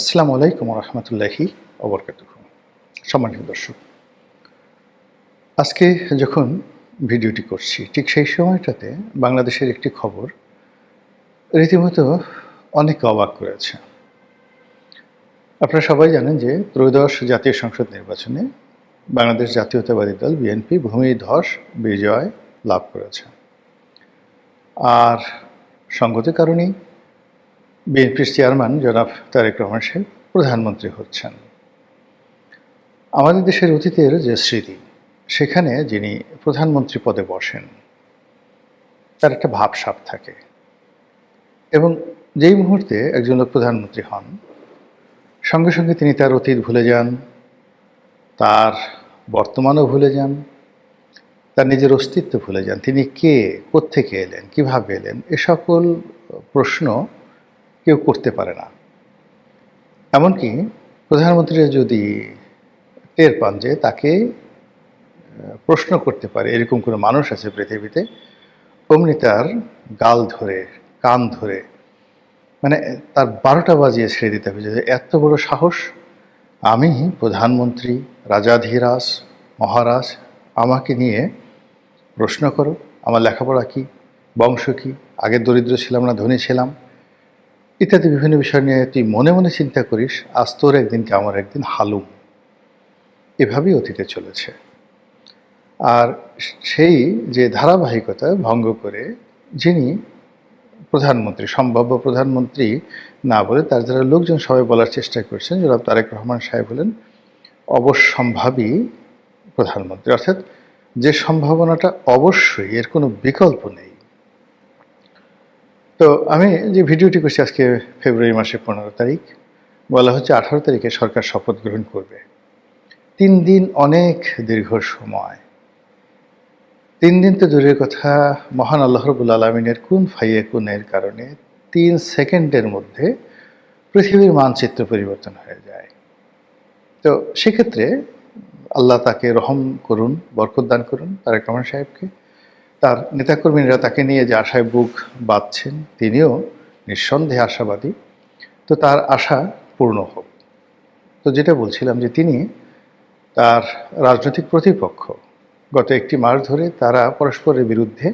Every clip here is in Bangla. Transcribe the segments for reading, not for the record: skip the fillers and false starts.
আসসালামু আলাইকুম রহমতুল্লাহি ওবরকাতুহ। সম্মানিত দর্শক, আজকে যখন ভিডিওটি করছি ঠিক সেই সময়টাতে বাংলাদেশের একটি খবর রীতিমতো অনেক অবাক করেছে। আপনারা সবাই জানেন যে ত্রয়োদশ জাতীয় সংসদ নির্বাচনে বাংলাদেশ জাতীয়তাবাদী দল বিএনপি ভূমিধস বিজয় লাভ করেছে। আর সঙ্গত কারণেই বিএনপির চেয়ারম্যান জনাব তারেক রহমান সাহেব প্রধানমন্ত্রী হচ্ছেন। আমাদের দেশের অতীতের যে স্মৃতি, সেখানে যিনি প্রধানমন্ত্রী পদে বসেন তার একটা ভাবসাব থাকে, এবং যেই মুহূর্তে একজন লোক প্রধানমন্ত্রী হন সঙ্গে সঙ্গে তিনি তার অতীত ভুলে যান, তার বর্তমানও ভুলে যান, তার নিজের অস্তিত্ব ভুলে যান। তিনি কে, কোত্থেকে এলেন, কিভাবে এলেন, এ সকল প্রশ্ন কেউ করতে পারে না। এমনকি প্রধানমন্ত্রীরা যদি টের পান যে তাকে প্রশ্ন করতে পারে এরকম কোনো মানুষ আছে পৃথিবীতে, অমনি তার গাল ধরে, কান ধরে, মানে তার 12টা বাজিয়ে ছেড়ে দিতে হবে যে এত বড় সাহস, আমি প্রধানমন্ত্রী, রাজাধিরাজ, মহারাজ, আমাকে নিয়ে প্রশ্ন করো, আমার লেখাপড়া কি, বংশ কি, আগে দরিদ্র ছিলাম না ধনী ছিলাম, ইত্যাদি বিভিন্ন বিষয় নিয়ে তুই মনে মনে চিন্তা করিস, আজ তোর একদিন কি আমার একদিন হালুম। এভাবেই অতীতে চলেছে। আর সেই যে ধারাবাহিকতা ভঙ্গ করে যিনি প্রধানমন্ত্রী, সম্ভাব্য প্রধানমন্ত্রী না বলে তার যারা লোকজন সবাই বলার চেষ্টা করছেন, জনাব তারেক রহমান সাহেব হলেন অবশ্যম্ভাবী প্রধানমন্ত্রী, অর্থাৎ যে সম্ভাবনাটা অবশ্যই, এর কোনো বিকল্প নেই। তো আমি যে ভিডিওটি করছি আজকে ফেব্রুয়ারি মাসের 15 তারিখ, বলা হচ্ছে 18 তারিখে সরকার শপথ গ্রহণ করবে। 3 দিন অনেক দীর্ঘ সময়। 3 দিন তো দূরের কথা, মহান আল্লাহ রাব্বুল আলামিনের কুন ফায়াকুনের কারণে 3 সেকেন্ডের মধ্যে পৃথিবীর মানচিত্র পরিবর্তন হয়ে যায়। তো সেক্ষেত্রে আল্লাহ তাকে রহম করুন, বরকত দান করুন তারেক রহমান সাহেবকে। তার নেতাকর্মীরা তাকে নিয়ে যে আশায় বুক বাঁধছেন, তিনিও নিঃসন্দেহে আশাবাদী। তো তার আশা পূর্ণ হোক। তো যেটা বলছিলাম যে তিনি তার রাজনৈতিক প্রতিপক্ষ গত 1 মাস ধরে তারা পরস্পরের বিরুদ্ধে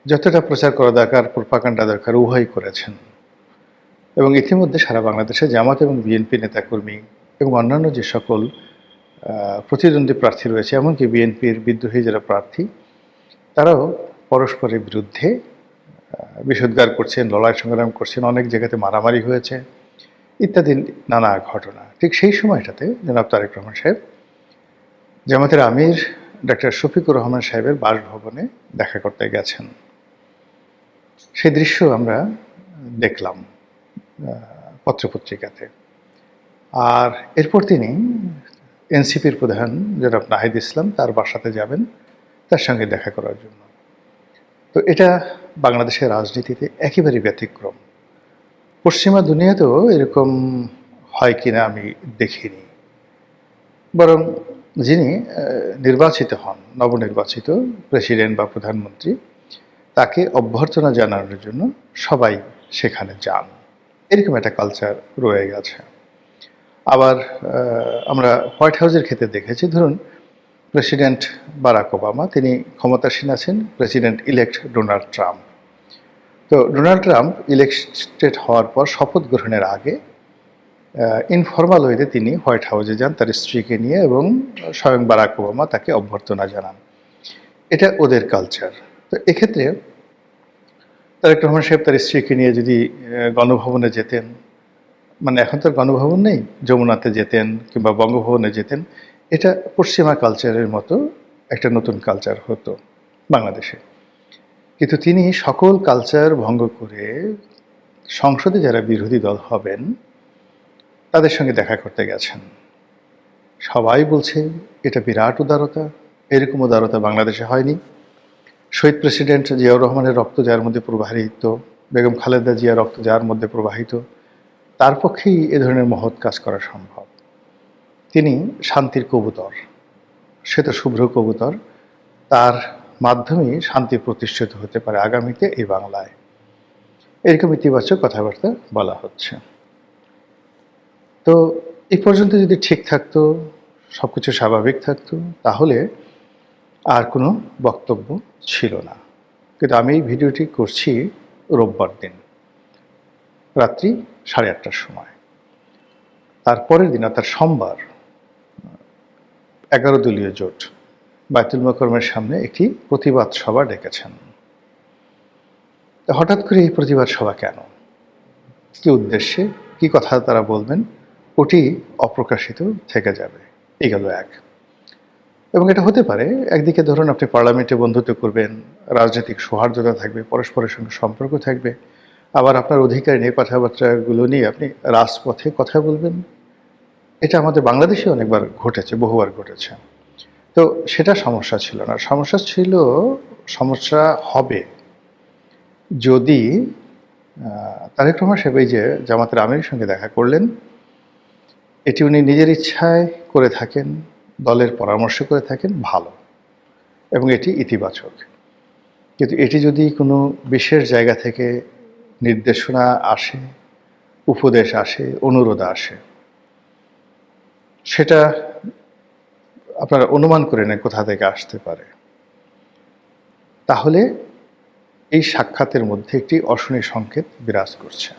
যতটা প্রচার করা দরকার, প্রোপাগান্ডা দরকার, উভয়ই করেছেন। এবং ইতিমধ্যে সারা বাংলাদেশে জামাত এবং বিএনপি নেতাকর্মী এবং অন্যান্য যে সকল প্রতিদ্বন্দ্বী প্রার্থী রয়েছে, এমনকি বিএনপির বিদ্রোহী যারা প্রার্থী, তারাও পরস্পরের বিরুদ্ধে বিষোদ্গার করছেন, লড়াই সংগ্রাম করছেন, অনেক জায়গাতে মারামারি হয়েছে ইত্যাদি নানা ঘটনা। ঠিক সেই সময়টাতে জনাব তারেক রহমান সাহেব জামাতের আমির ডাক্তার শফিকুর রহমান সাহেবের বাসভবনে দেখা করতে গেছেন। সেই দৃশ্য আমরা দেখলাম পত্রপত্রিকাতে। আর এরপর তিনি এনসিপির প্রধান জনাব নাহিদ ইসলাম তার বাসাতে যাবেন তার সঙ্গে দেখা করার জন্য। তো এটা বাংলাদেশের রাজনীতিতে একেবারে ব্যতিক্রম। পশ্চিমা দুনিয়াতেও এরকম হয় কিনা আমি দেখিনি। বরং যিনি নির্বাচিত হন, নবনির্বাচিত প্রেসিডেন্ট বা প্রধানমন্ত্রী, তাকে অভ্যর্থনা জানানোর জন্য সবাই সেখানে যান। এরকম একটা কালচার রয়ে গেছে। আবার আমরা হোয়াইট হাউসের ক্ষেত্রে দেখেছি, ধরুন প্রেসিডেন্ট বারাক ওবামা, তিনি ক্ষমতাসীন আছেন, প্রেসিডেন্ট ইলেক্ট ডোনাল্ড ট্রাম্প। তো ডোনাল্ড ট্রাম্প ইলেক্টেড হওয়ার পর শপথ গ্রহণের আগে ইনফর্মাল ওয়েতে তিনি হোয়াইট হাউসে যান তার স্ত্রীকে নিয়ে, এবং স্বয়ং বারাক ওবামা তাকে অভ্যর্থনা জানান। এটা ওদের কালচার। তো এক্ষেত্রে তারেক রহমান সাহেব তার স্ত্রীকে নিয়ে যদি গণভবনে যেতেন, মানে এখন তো গণভবন নেই, যমুনাতে যেতেন কিংবা বঙ্গভবনে যেতেন, এটা পশ্চিমা কালচারের মতো একটা নতুন কালচার হতো বাংলাদেশে। কিন্তু তিনি সকল কালচার ভঙ্গ করে সংসদে যারা বিরোধী দল হবেন তাদের সঙ্গে দেখা করতে গেছেন। সবাই বলছে এটা বিরাট উদারতা, এরকম উদারতা বাংলাদেশে হয়নি। শহীদ প্রেসিডেন্ট জিয়াউর রহমানের রক্ত যার মধ্যে প্রবাহিত, বেগম খালেদা জিয়ার রক্ত যার মধ্যে প্রবাহিত, তার পক্ষেই এ ধরনের মহৎ কাজ করা সম্ভব। তিনি শান্তির কবুতর, শ্বেত শুভ্র কবুতর, তার মাধ্যমেই শান্তি প্রতিষ্ঠিত হতে পারে আগামীতে এই বাংলায়। এরকম ইতিবাচক কথাবার্তা বলা হচ্ছে। তো এই পর্যন্ত যদি ঠিক থাকতো, সব কিছু স্বাভাবিক থাকতো, তাহলে আর কোনো বক্তব্য ছিল না। কিন্তু আমি এই ভিডিওটি করছি রোববার দিন রাত্রি 8:30টার সময়। তারপরের দিন অর্থাৎ সোমবার 11 দলীয় জোট বায়তুল মোকাররমের সামনে একটি প্রতিবাদ সভা ডেকেছেন। হঠাৎ করে এই প্রতিবাদ সভা কেন, কী উদ্দেশ্যে, কী কথা তারা বলবেন, ওটি অপ্রকাশিত থেকে যাবে। এই গেল এক। এবং এটা হতে পারে, একদিকে ধরুন আপনি পার্লামেন্টে বন্ধুত্ব করবেন, রাজনৈতিক সৌহার্দ্যতা থাকবে, পরস্পরের সঙ্গে সম্পর্ক থাকবে, আবার আপনার অধিকার নিয়ে কথাবার্তাগুলো নিয়ে আপনি রাজপথে কথা বলবেন। এটা আমাদের বাংলাদেশে অনেকবার ঘটেছে, বহুবার ঘটেছে। তো সেটা সমস্যা ছিল না। সমস্যা হবে যদি তারেক রহমান সাহেব এই যে জামাতের আমিরের সঙ্গে দেখা করলেন, এটি উনি নিজের ইচ্ছায় করে থাকেন, দলের পরামর্শ করে থাকেন, ভালো, এবং এটি ইতিবাচক। কিন্তু এটি যদি কোনো বিশেষ জায়গা থেকে নির্দেশনা আসে, উপদেশ আসে, অনুরোধ আসে, সেটা আপনারা অনুমান করে নেন কোথা থেকে আসতে পারে, তাহলে এই সাক্ষাতের মধ্যে একটি অশনি সংকেত বিরাজ করছে।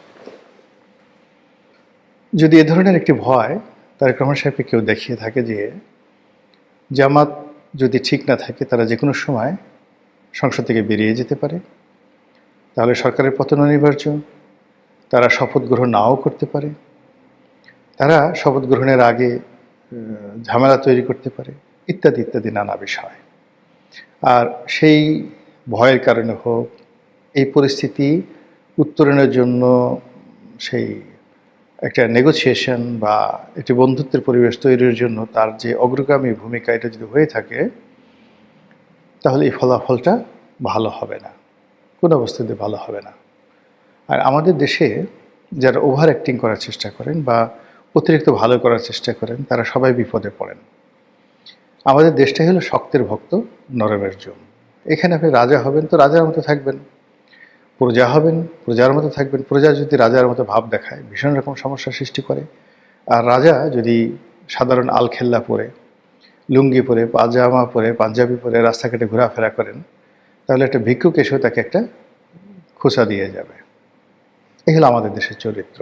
যদি এ ধরনের একটি ভয় তারেক রহমান সাহেবকে কেউ দেখিয়ে থাকে যে জামাত যদি ঠিক না থাকে তারা যে কোনো সময় সংসদ থেকে বেরিয়ে যেতে পারে, তাহলে সরকারের পতন অনিবার্য, তারা শপথ গ্রহণ নাও করতে পারে, তারা শপথ গ্রহণের আগে ঝামেলা তৈরি করতে পারে, ইত্যাদি ইত্যাদি নানা বিষয়। আর সেই ভয়ের কারণে হোক, এই পরিস্থিতি উত্তরণের জন্য সেই একটা নেগোসিয়েশন বা একটি বন্ধুত্বের পরিবেশ তৈরির জন্য তার যে অগ্রগামী ভূমিকা, এটা যদি হয়ে থাকে, তাহলে এই ফলাফলটা ভালো হবে না, কোনো অবস্থাতে ভালো হবে না। আর আমাদের দেশে যারা ওভার অ্যাক্টিং করার চেষ্টা করেন বা অতিরিক্ত ভালো করার চেষ্টা করেন, তারা সবাই বিপদে পড়েন। আমাদের দেশটাই হলো শক্তের ভক্ত, নরমের জম। এখানে আপনি রাজা হবেন তো রাজার মতো থাকবেন, প্রজা হবেন প্রজার মতো থাকবেন। প্রজা যদি রাজার মতো ভাব দেখায়, ভীষণ রকম সমস্যার সৃষ্টি করে। আর রাজা যদি সাধারণ আলখেল্লা পরে, লুঙ্গি পরে, পাজামা পরে, পাঞ্জাবি পরে রাস্তাঘাটে ঘোরাফেরা করেন, তাহলে একটা ভিক্ষুক এসেও তাকে একটা খোঁচা দিয়ে যাবে। এই হলো আমাদের দেশের চরিত্র।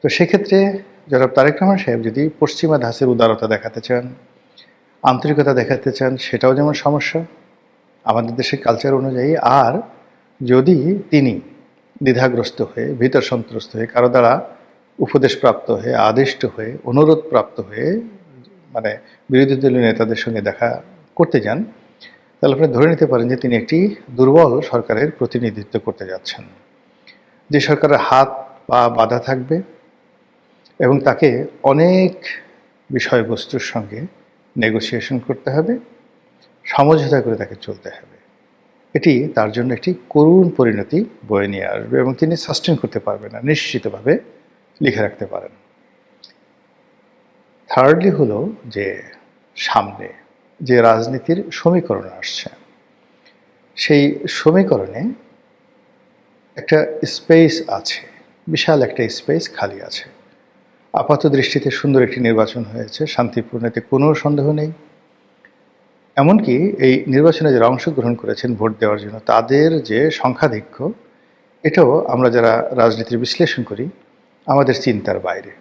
তো সেক্ষেত্রে জনাব তারেক রহমান সাহেব যদি পশ্চিমা ধাঁচের উদারতা দেখাতে চান, আন্তরিকতা দেখাতে চান, সেটাও যেমন সমস্যা আমাদের দেশের কালচার অনুযায়ী। আর যদি তিনি দ্বিধাগ্রস্ত হয়ে, ভীত সন্ত্রস্ত হয়ে, কারো দ্বারা উপদেশপ্রাপ্ত হয়ে, আদিষ্ট হয়ে, অনুরোধপ্রাপ্ত হয়ে মানে বিরোধী দলীয় নেতাদের সঙ্গে দেখা করতে যান, তাহলে আপনি ধরে নিতে পারেন যে তিনি একটি দুর্বল সরকারের প্রতিনিধিত্ব করতে যাচ্ছেন, যে সরকারের হাত পা বাঁধা থাকবে এবং তাকে অনেক বিষয়বস্তুর সঙ্গে নেগোসিয়েশন করতে হবে, সমঝোতা করে তাকে চলতে হবে। এটি তার জন্য একটি করুণ পরিণতি বয়ে নিয়ে আসবে এবং তিনি সাস্টেন করতে পারবেন না, নিশ্চিতভাবে লিখে রাখতে পারেন। থার্ডলি হলো যে সামনে যে রাজনীতির সমীকরণ আসছে, সেই সমীকরণে একটা স্পেস আছে, বিশাল একটা স্পেস খালি আছে। আপাত দৃষ্টিতে সুন্দর একটি নির্বাচন হয়েছে, শান্তিপূর্ণ, এতে কোনো সন্দেহ নেই। এমনকি এই নির্বাচনে যারা অংশগ্রহণ করেছেন ভোট দেওয়ার জন্য, তাদের যে সংখ্যাধিক্য, এটাও আমরা যারা রাজনীতির বিশ্লেষণ করি আমাদের চিন্তার বাইরে।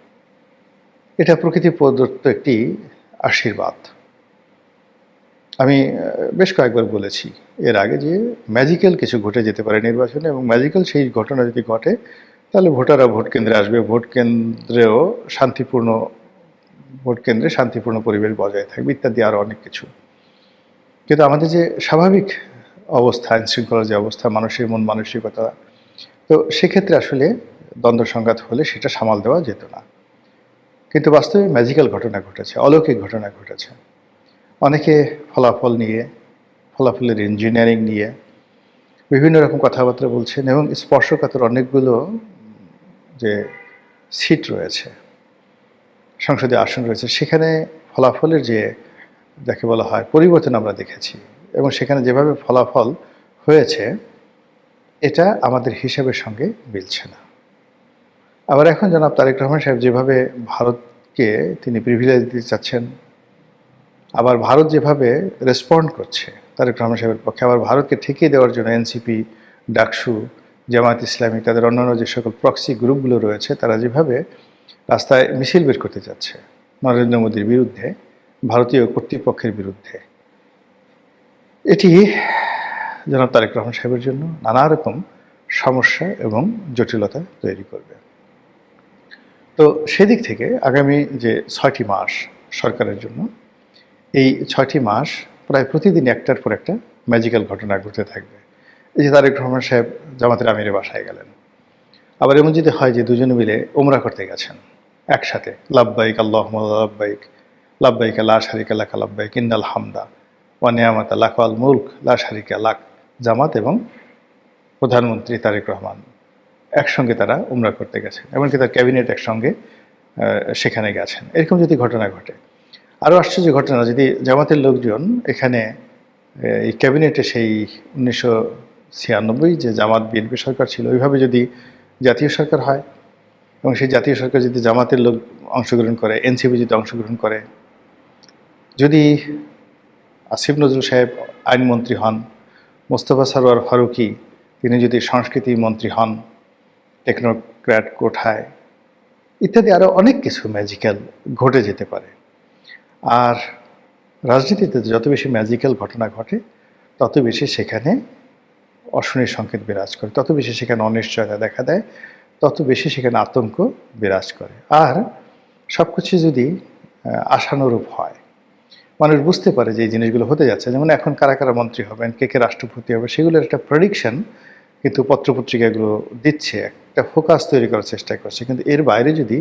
এটা প্রকৃতি প্রদত্ত একটি আশীর্বাদ। আমি বেশ কয়েকবার বলেছি এর আগে যে ম্যাজিক্যাল কিছু ঘটে যেতে পারে নির্বাচনে, এবং ম্যাজিক্যাল সেই ঘটনা যদি ঘটে, তাহলে ভোটাররা ভোট কেন্দ্রে আসবে, ভোট কেন্দ্রেও শান্তিপূর্ণ পরিবেশ বজায় থাকবে, ইত্যাদি আরও অনেক কিছু। কিন্তু আমাদের যে স্বাভাবিক অবস্থা, আইনশৃঙ্খলার যে অবস্থা, মানুষের মন মানসিকতা, তো সেক্ষেত্রে আসলে দ্বন্দ্ব সংঘাত হলে সেটা সামাল দেওয়া যেত না। কিন্তু বাস্তবে ম্যাজিক্যাল ঘটনা ঘটেছে, অলৌকিক ঘটনা ঘটেছে। অনেকে ফলাফল নিয়ে, ফলাফলের ইঞ্জিনিয়ারিং নিয়ে বিভিন্ন রকম কথাবার্তা বলছেন, এবং স্পর্শকাতর অনেকগুলো যে সিট রয়েছে, সংসদীয় আসন রয়েছে, সেখানে ফলাফলের যে যাকে বলা হয় পরিবর্তন আমরা দেখেছি, এবং সেখানে যেভাবে ফলাফল হয়েছে, এটা আমাদের হিসাবের সঙ্গে মিলছে না। আবার এখন জনাব তারেক রহমান সাহেব যেভাবে ভারতকে তিনি প্রিভিলেজ দিতে চাচ্ছেন, আবার ভারত যেভাবে রেসপন্ড করছে তারেক রহমান সাহেবের পক্ষে, আবার ভারতকে ঠেকিয়ে দেওয়ার জন্য এনসিপি, ডাকসু, জামায়াত ইসলামী, তাদের অন্যান্য যে সকল প্রক্সি গ্রুপগুলো রয়েছে, তারা যেভাবে রাস্তায় মিছিল বের করতে যাচ্ছে নরেন্দ্র মোদীর বিরুদ্ধে, ভারতীয় কর্তৃপক্ষের বিরুদ্ধে, এটি জনাব তারেক রহমান সাহেবের জন্য নানা রকম সমস্যা এবং জটিলতা তৈরি করবে। তো সেদিক থেকে আগামী যে 6টি মাস সরকারের জন্য, এই 6টি মাস প্রায় প্রতিদিন একটার পর একটা ম্যাজিক্যাল ঘটনা ঘটতে থাকবে। এই যে তারেক রহমান সাহেব জামাতের আমিরের বাসায় গেলেন, আবার এমন যদি হয় যে দুজনে মিলে উমরা করতে গেছেন একসাথে, লাব্বাইক আল্লাহুম্মা লাব্বাইক, লাব্বাইক লা শারিকা লাকা লাব্বাইক ইন্নাল হামদা ওয়া নিয়ামাতা লাকা ওয়াল মুলক লা শারিকা লাক, জামাত এবং প্রধানমন্ত্রী তারেক রহমান একসঙ্গে তারা উমরা করতে গেছেন, এমনকি তার ক্যাবিনেট একসঙ্গে সেখানে গেছেন। এরকম যদি ঘটনা ঘটে, আরও আশ্চর্য ঘটনা, যদি জামাতের লোকজন এখানে এই ক্যাবিনেটে সেই 1996 যে জামাত বিএনপি সরকার ছিল, ওইভাবে যদি জাতীয় সরকার হয় এবং সেই জাতীয় সরকার যদি জামাতের লোক অংশগ্রহণ করে, এনসিপি যদি অংশগ্রহণ করে, যদি আসিফ নজরুল সাহেব আইনমন্ত্রী হন, মোস্তফা সরোয়ার ফারুকী তিনি যদি সংস্কৃতি মন্ত্রী হন টেকনোক্র্যাট কোঠায়, ইত্যাদি আরও অনেক কিছু ম্যাজিক্যাল ঘটে যেতে পারে। আর রাজনীতিতে যত বেশি ম্যাজিক্যাল ঘটনা ঘটে, তত বেশি সেখানে অশনির সংকেত বিরাজ করে, তত বেশি সেখানে অনিশ্চয়তা দেখা দেয়, তত বেশি সেখানে আতঙ্ক বিরাজ করে। আর সব কিছু যদি আশানুরূপ হয়, মানুষ বুঝতে পারে যে এই জিনিসগুলো হতে যাচ্ছে, যেমন এখন কারা কারা মন্ত্রী হবেন, কে কে রাষ্ট্রপতি হবে, সেগুলোর একটা প্রেডিকশন কিন্তু পত্রপত্রিকাগুলো দিচ্ছে, একটা ফোকাস তৈরি করার চেষ্টা করছে। কিন্তু এর বাইরে যদি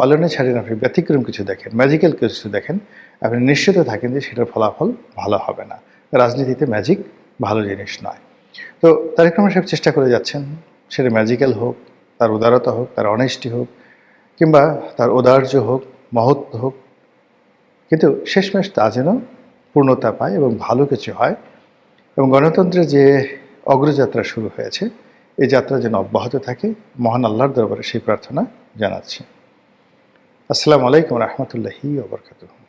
অলনে ছাড়েন, আপনি ব্যতিক্রম কিছু দেখেন, ম্যাজিক্যাল কিছু দেখেন, আপনি নিশ্চিত থাকেন যে সেটার ফলাফল ভালো হবে না। রাজনীতিতে ম্যাজিক ভালো জিনিস নয়। তো তারেক রহমান সাহেব চেষ্টা করে যাচ্ছেন, সেটা ম্যাজিক্যাল হোক, তার উদারতা হোক, তার অনেস্টি হোক, কিংবা তার ঔদার্য হোক, মহত্ব হোক, কিন্তু শেষমেশ তা যেন পূর্ণতা পায় এবং ভালো কিছু হয়, এবং গণতন্ত্রের যে অগ্রযাত্রা শুরু হয়েছে, এই যাত্রা যেন অব্যাহত থাকে, মহান আল্লাহর দরবারে সেই প্রার্থনা জানাচ্ছি। আসসালামু আলাইকুম রহমতুল্লাহি ওয়া বারাকাতুহু।